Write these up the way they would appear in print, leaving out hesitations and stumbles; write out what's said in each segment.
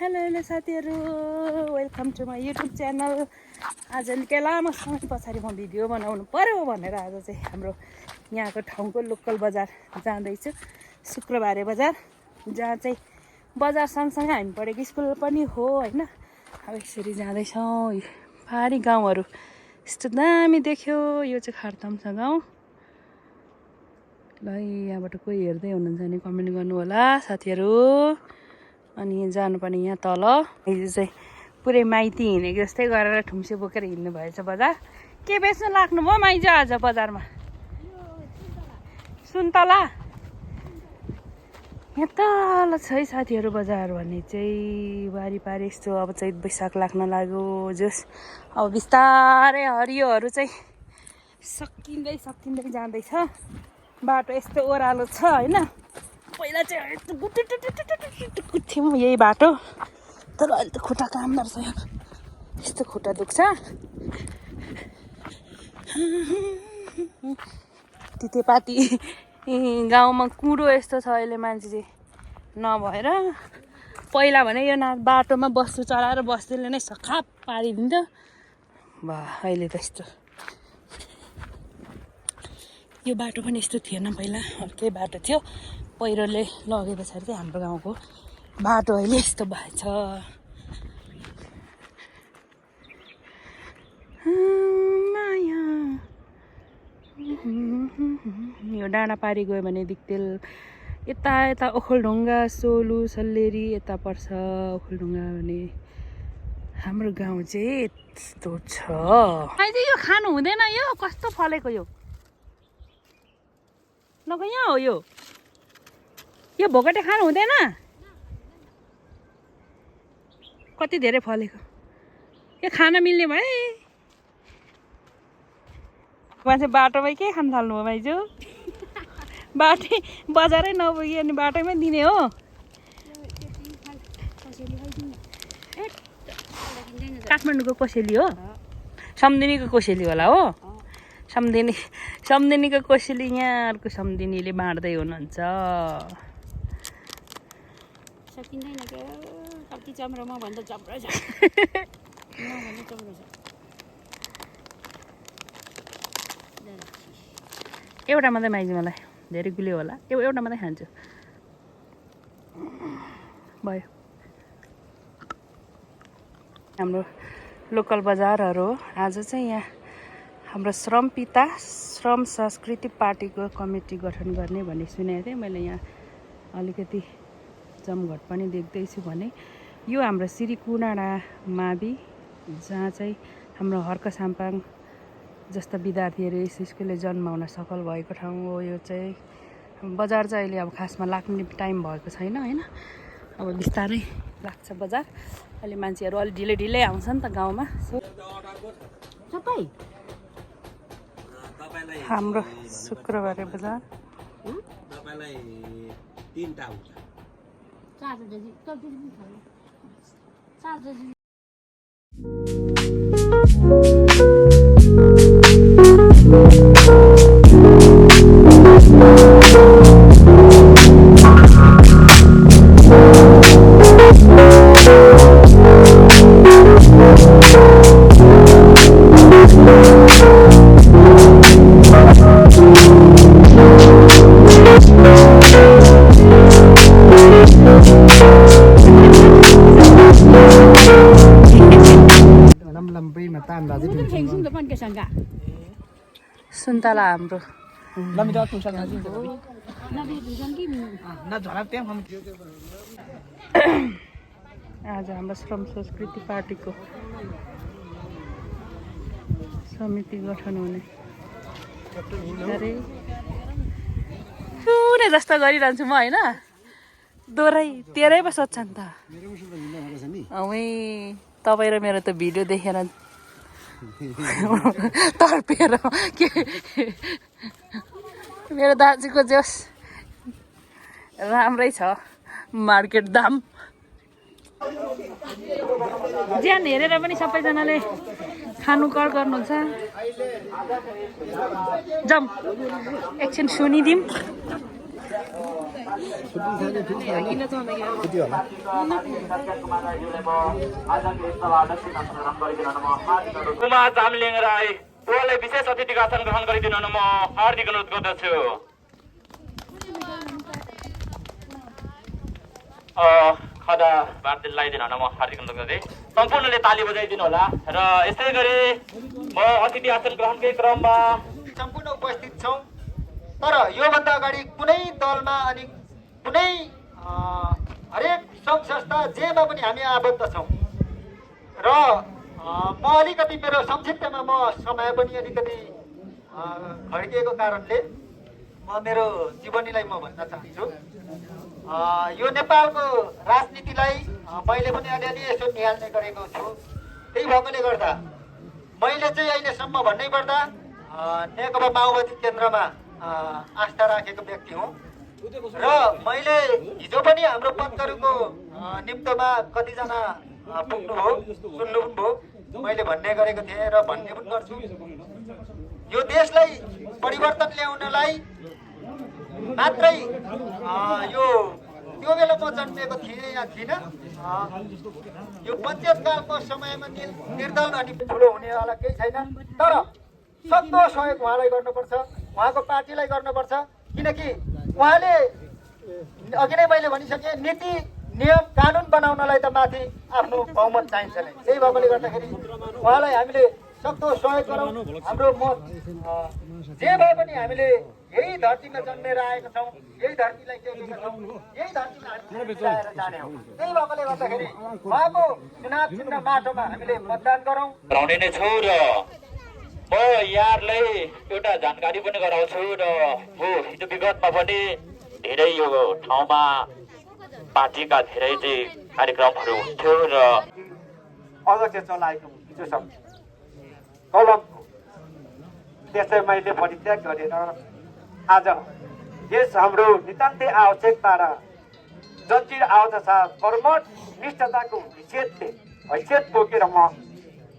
Hello साथीहरू, welcome to my YouTube channel. आज निकै लामो समय पछाडि म भिडियो बनाउनु पर्यो भनेर आज चाहिँ हाम्रो यहाँको ठाउँको लोकल बजार जाँदैछु, शुक्रबारे बजार, जहाँ चाहिँ बजार सँगसँगै हामी पढेको स्कुल पनि हो होइन। अब यसरी जाँदैछौँ। पहाडी गाउँहरू यस्तो दामी देख्यो। यो चाहिँ खारताम्सा गाउँ। ल यहाँबाट कोही हेर्दै हुनुहुन्छ भने कमेन्ट गर्नु होला साथीहरू। अनि जानुपर्ने यहाँ तल यो चाहिँ पुरै माइती हिँडेको जस्तै गरेर ठुम्से बोकेर हिँड्नु भएछ बजार। के बेच्न लाग्नु भयो माइज आज बजारमा? सुन्तला यहाँ तल छ है साथीहरू बजार भन्ने चाहिँ। बारीपारी यस्तो अब चैत वैशाख लाग्न लाग्यो जोस्। अब बिस्तारै हरियोहरू चाहिँ सकिँदै जाँदैछ। बाटो यस्तो ओह्रालो छ होइन। पहिला चाहिँ कुद्थ्यौँ यही बाटो, तर अहिले त खुट्टा काम गर्छ। यस्तो खुट्टा दुख्छ। तितेपाती गाउँमा कुँडो यस्तो छ अहिले मान्छे चाहिँ नभएर। पहिला भने यो बाटोमा बस्तु चलाएर बस्तीले नै सखाप पारिदिन्थ्यो। अहिले त यस्तो यो बाटो पनि यस्तो थिएन। पहिला अर्कै बाटो थियो, पहिरोले लगे पछाडि चाहिँ हाम्रो गाउँको बाटो अहिले यस्तो भएछ। यो डाँडा पारी गयो भने दिक्तेल, यता ओखलढुङ्गा, सोलु, सल्लेरी यता पर्छ। ओखलढुङ्गा भने हाम्रो गाउँ चाहिँ यस्तो छ। यो खानु हुँदैन, यो कस्तो फलेको यो लगा यहाँ हो। यो भोगटे खानु हुँदैन। कति धेरै फलेको, यो खान मिल्ने भए। मान्छे बाटोमै के खान थाल्नु हो माइजू? बाटै बजारै नपुगी अनि बाटैमै दिने हो। काठमाडौँको कोसेली हो, सम्धिनीको कोसेली होला हो। सम्धिनीको कोसेली यहाँ अर्को सम्धिनीले बाँड्दै हुनुहुन्छ। सकिँदैन के कति चम्रोमा भन्दा चम्रो छ। एउटा मात्रै माइजू, मलाई धेरै गुलियो होला। एउटा मात्रै खान्छु भयो। हाम्रो लोकल बजारहरू हो। आज चाहिँ यहाँ हाम्रो श्रम संस्कृति पार्टीको कमिटी गठन गर्ने भन्ने सुनेको थिएँ मैले। यहाँ अलिकति जमघट पनि देख्दैछु भने यो हाम्रो श्री कुनाडा मावि, जहाँ चाहिँ हाम्रो हर्क साम्पाङ जस्ता विद्यार्थीहरू यस स्कुलले जन्माउन सफल भएको ठाउँ हो। यो चाहिँ बजार चाहिँ अहिले अब खासमा लाग्ने टाइम भएको छैन होइन। अब बिस्तारै लाग्छ बजार। अहिले मान्छेहरू अलि ढिलै आउँछ नि त गाउँमा। सबै हाम्रो शुक्रबारे बजार तपाईलाई 3 टा हुन्छ। 4 बजे सुन्तला हाम्रो आज हाम्रो श्रम संस्कृति पार्टीको समिति गठन हुने अरे सुने जस्तो गरिरहन्छु म होइन। दोहोरै तेरै पो सोध्छ नि त। तपाईँ र मेरो त भिडियो देखेर तर्पेर के मेरो दाजुको जोस राम्रै छ। मार्केट दाम ज्यान हेरेर पनि सबैजनाले खानु कर गर्नुहुन्छ। जाउँ एकछिन सुनिदिउँ। कुमार चामलिङ राई उहाँलाई विशेष अतिथिको आसन ग्रहण गरिदिनु म हार्दिक अनुरोध गर्दछु। खदा बार्दै लगाइदिनु म हार्दिक अनुरोध गर्दै सम्पूर्णले ताली बजाइदिनु होला। र यसै गरी म अतिथि आसन ग्रहणकै क्रममा सम्पूर्ण उपस्थित छौँ। तर योभन्दा अगाडि कुनै दलमा अनि कुनै हरेक सङ्घ संस्था जेमा पनि हामी आबद्ध छौँ र म अलिकति मेरो संक्षिप्तमा म समय पनि अलिकति खड्किएको कारणले म मेरो जीवनीलाई म भन्न चाहन्छु। यो नेपालको राजनीतिलाई मैले पनि अलिअलि यसो निहाल्ने गरेको छु। त्यही भएकोले गर्दा मैले चाहिँ अहिलेसम्म भन्नै पर्दा नेकपा माओवादी केन्द्रमा आस्था राखेको व्यक्ति हुँ र मैले हिजो पनि हाम्रो पक्षहरूको निम्तोमा कतिजना पुग्नुभयो सुन्नु पनि भयो। मैले भन्ने गरेको थिएँ र भन्ने पनि गर्छु। यो देशलाई परिवर्तन ल्याउनलाई मात्रै यो त्यो बेला म जन्मिएको थिएँ या थिइनँ। यो पञ्चायतकालको समयमा निर्दल अनि ठुलो हुनेवाला केही छैन। तर सक्दो सहयोग उहाँलाई गर्नुपर्छ, उहाँको पार्टीलाई गर्नुपर्छ। किनकि उहाँले अघि नै मैले भनिसकेँ नीति नियम कानुन बनाउनलाई त माथि आफ्नो बहुमत चाहिन्छ नै। त्यही भएकोले गर्दाखेरि उहाँलाई हामीले सक्दो सहयोग गरौँ। हाम्रो मत जे भए पनि हामीले यही धरतीमा जन्मेर आएका छौँ, यही धरतीलाई टेकेका छौँ, यही धरतीमा हामी मिलाएर जाने हौँ। त्यही भएकोले गर्दाखेरि उहाँको चुनाव चिन्ह माटोमा हामीले मतदान गरौँ। गराउने नै छु र म यहाँहरूलाई एउटा जानकारी पनि गराउँछु। र हो हिजो विगतमा पनि धेरै यो ठाउँमा पार्टीका धेरै चाहिँ कार्यक्रमहरू हुन्थ्यो र अध्यक्ष चलाएको हिजोसम्म कलम त्यसलाई मैले परित्याग गरेर आज यस हाम्रो नितान्तै आवश्यकता र जन्जिर आवश्यकता कर्मठ निष्ठताको हैसियत बोकेर म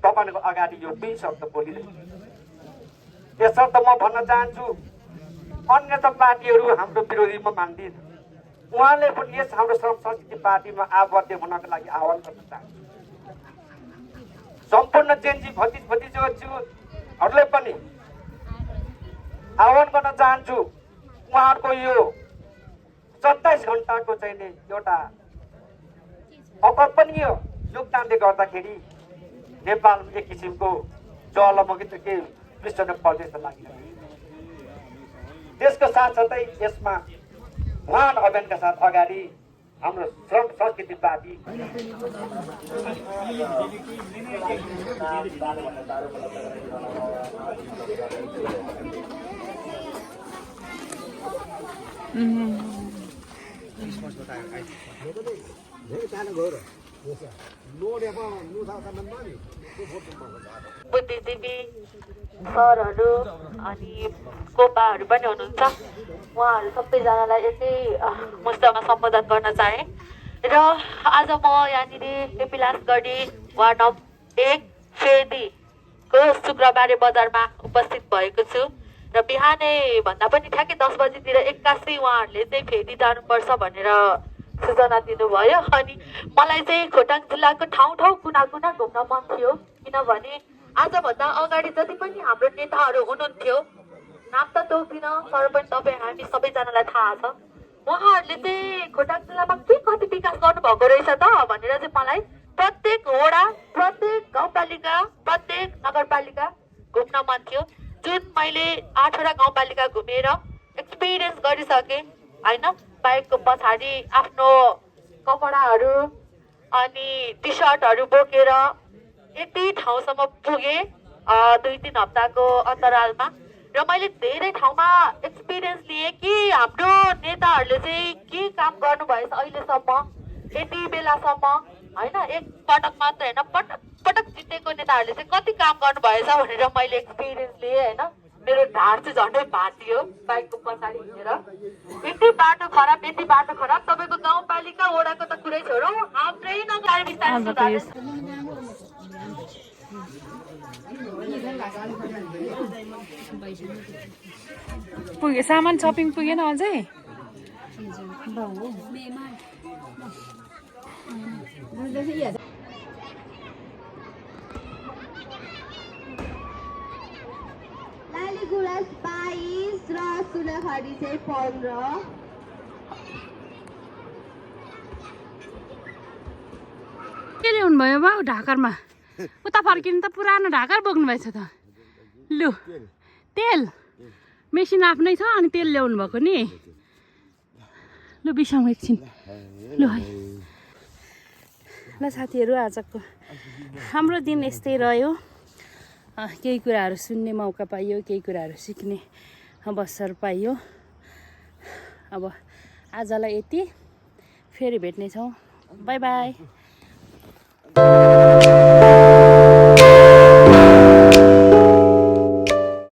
तपाईँको अगाडि यो 2 शब्द बोलिरहेको छु। यसर्थ म भन्न चाहन्छु अन्य त पार्टीहरू हाम्रो विरोधीमा मान्दिन। उहाँले पनि यस हाम्रो श्रम संस्कृति पार्टीमा आबद्ध हुनको लागि आह्वान गर्न चाहन्छु। सम्पूर्ण जेन्जी भतिजहरूले पनि आह्वान गर्न चाहन्छु। उहाँहरूको यो 27 घण्टाको चाहिँ एउटा अकल्पनीय योगदानले गर्दाखेरि नेपाल एक किसिमको ज्वालामुखी त के विश्वमा प्रदेश लागिरहेको छ। त्यसको साथसाथै यसमा महान अभियानका साथ अगाडि हाम्रो श्रम संस्कृति पार्टी बुद्धिजीवी सरहरू अनि कोपाहरू पनि हुनुहुन्छ। उहाँहरू सबैजनालाई एकै मुद्दामा सम्बोधन गर्न चाहे र आज म यहाँनिर केपिलास गढी वार्ड नम्बर 1 फेदीको शुक्रबारे बजारमा उपस्थित भएको छु र बिहानै भन्दा पनि ठ्याक्कै 10 बजीतिर 81 उहाँहरूले चाहिँ फेदी जानुपर्छ भनेर सूचना दिनुभयो। अनि मलाई चाहिँ खोटाङ जिल्लाको ठाउँ कुना घुम्न मन थियो। किनभने आजभन्दा अगाडि जति पनि हाम्रो नेताहरू हुनुहुन्थ्यो नाम त तोक्दिन तर पनि तपाईँ हामी सबैजनालाई थाहा छ उहाँहरूले चाहिँ खोटाङ जिल्लामा के कति विकास गर्नुभएको रहेछ त भनेर चाहिँ मलाई प्रत्येक वडा, प्रत्येक गाउँपालिका, प्रत्येक नगरपालिका घुम्न मन थियो। जुन मैले 8वटा गाउँपालिका घुमेर एक्सपिरियन्स गरिसकेँ होइन। बाइकको पछाडि आफ्नो कपडाहरू अनि टी सर्टहरू बोकेर यति ठाउँसम्म पुगेँ 2-3 हप्ताको अन्तरालमा र मैले धेरै ठाउँमा एक्सपिरियन्स लिएँ कि हाम्रो नेताहरूले चाहिँ के काम गर्नुभएछ अहिलेसम्म यति बेलासम्म होइन। एक पटक मात्र होइन, पटक जितेको नेताहरूले चाहिँ कति काम गर्नुभएछ भनेर मैले एक्सपिरियन्स लिएँ होइन। मेरो ढाड चाहिँ झन्डै भाँचियो बाइकको पछाडि हिँडेर। यति बाटो खराब तपाईँको गाउँपालिका वडाको त कुरै छोडौँ हाम्रै नगर बिस्तारै सुधार्दैछ। पुगे सामान सपिङ पुगेन अझै लाली गुराँस 22 र सुनाखरी चाहिँ 15। के ल्याउनु भयो बाउ ढाकरमा उता फर्किनु त पुरानो ढाकर बोक्नु भएछ त लु तेल मेसिन आफ्नै छ अनि तेल ल्याउनु भएको नि लु बिसाउँ एकछिन लु है ल साथीहरू आजको हाम्रो दिन यस्तै रह्यो केही कुराहरू सुन्ने मौका पाइयो केही कुराहरू सिक्ने अवसर पाइयो अब आजलाई यति फेरि भेट्नेछौँ बाई बाई